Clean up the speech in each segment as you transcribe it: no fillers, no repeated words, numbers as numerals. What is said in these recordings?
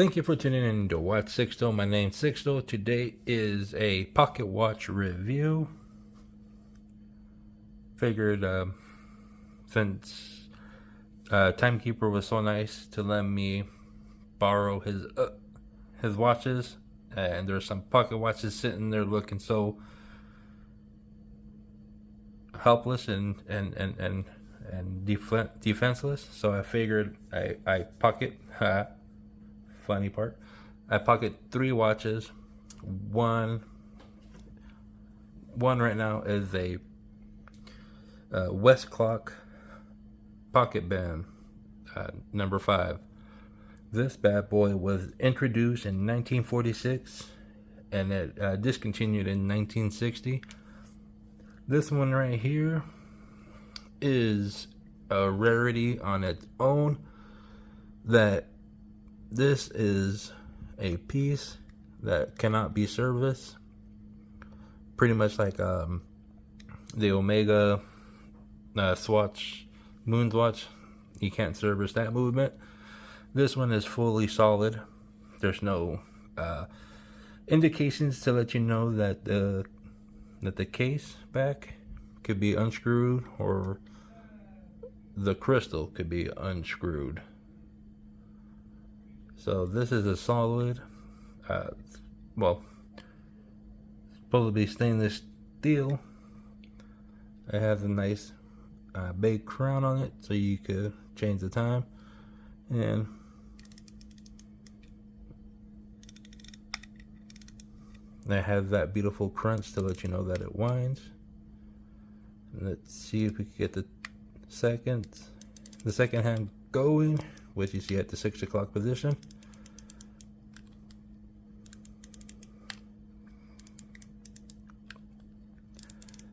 Thank you for tuning in to Watch Sixto. My name's Sixto. Today is a pocket watch review. Figured since Timekeeper was so nice to let me borrow his watches, and there's some pocket watches sitting there looking so helpless and defenseless. So I figured I pocket. Funny part, I pocket 3 watches. One right now is a WestClox PocketBen number 5. This bad boy was introduced in 1946 and it discontinued in 1960. This one right here is a rarity on its own. That this is a piece that cannot be serviced. Pretty much like the Omega Swatch Moon's watch. You can't service that movement. This one is fully solid. There's no indications to let you know that the case back could be unscrewed or the crystal could be unscrewed. So this is a solid, supposed to be stainless steel. It has a nice big crown on it, so you could change the time. And it has that beautiful crunch to let you know that it winds. Let's see if we can get the second hand going, which you see at the 6 o'clock position.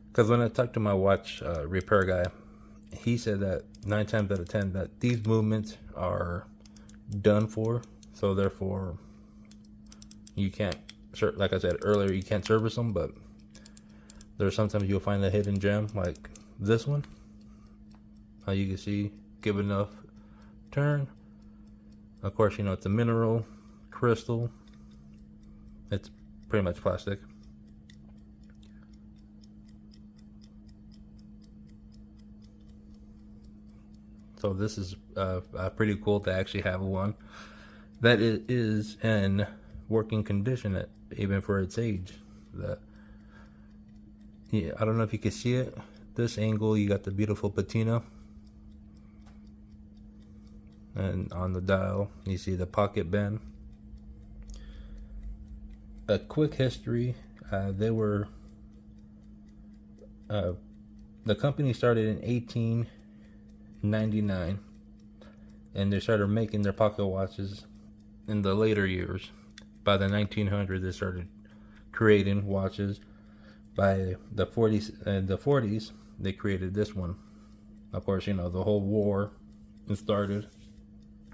Because when I talked to my watch repair guy, he said that 9 times out of 10 that these movements are done for, so therefore you can't, like I said earlier, you can't service them. But there's sometimes you'll find a hidden gem like this one. How you can see, give enough turn. Of course, you know, it's a mineral crystal. It's pretty much plastic. So this is pretty cool to actually have one that it is in working condition, even for its age. Yeah, I don't know if you can see it. This angle, you got the beautiful patina. And on the dial, you see the PocketBen. A quick history: the company started in 1899, and they started making their pocket watches in the later years. By the 1900s, they started creating watches. By the 40s, they created this one. Of course, you know, the whole war started.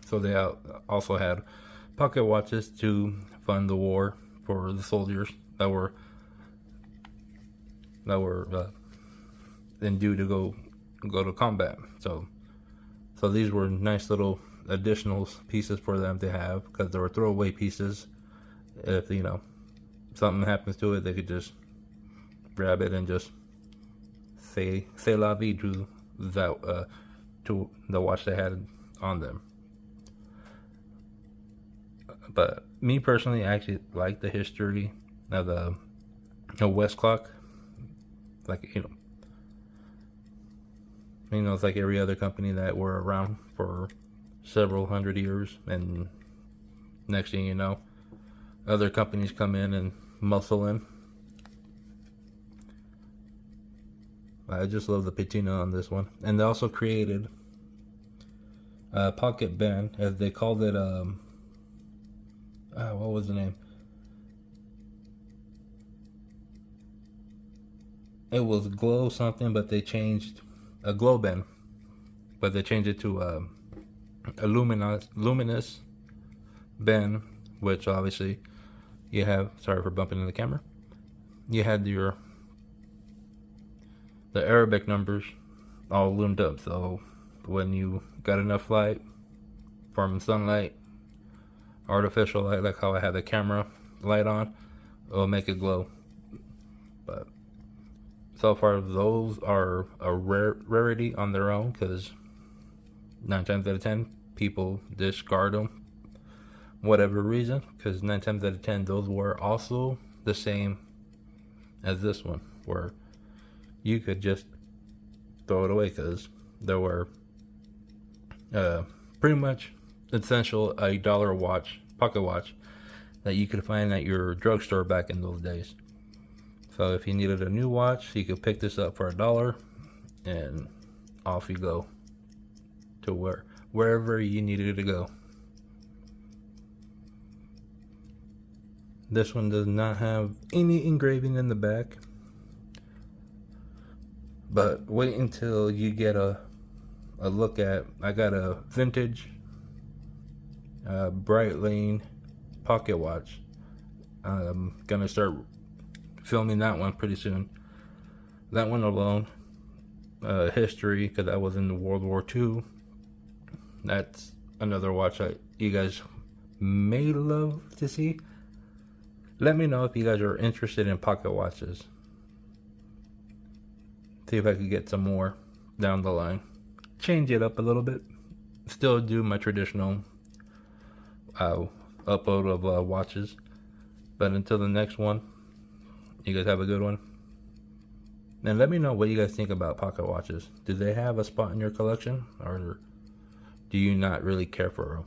So they also had pocket watches to fund the war for the soldiers that were then due to go to combat. So these were nice little additional pieces for them to have, because they were throwaway pieces. If you know something happens to it, they could just grab it and just say la vie to the watch they had on them. But me personally, I actually like the history of the WestClox. Like, you know, it's like every other company that were around for several hundred years, and next thing you know, other companies come in and muscle in. I just love the patina on this one. And they also created PocketBen, as they called it. What was the name? It was Glow something, but they changed a GlowBen, but they changed it to a luminous Ben, which obviously you have. Sorry for bumping into the camera. You had the Arabic numbers all loomed up, so when you got enough light from sunlight artificial light, like how I have the camera light on, it'll make it glow. But so far, those are a rarity on their own, because 9 times out of 10 people discard them, whatever reason, because 9 times out of 10 those were also the same as this one, where you could just throw it away, because there were pretty much essential $1 watch, pocket watch, that you could find at your drugstore back in those days. So if you needed a new watch, you could pick this up for $1 and off you go to wherever you needed to go. This one does not have any engraving in the back, but wait until you get a look at, I got a vintage Breitling pocket watch. I'm gonna start filming that one pretty soon. That one alone, history, because I was in World War II. That's another watch that you guys may love to see. Let me know if you guys are interested in pocket watches. See if I could get some more down the line. Change it up a little bit. Still do my traditional upload of watches. But until the next one, you guys have a good one. And let me know what you guys think about pocket watches. Do they have a spot in your collection, or do you not really care for them?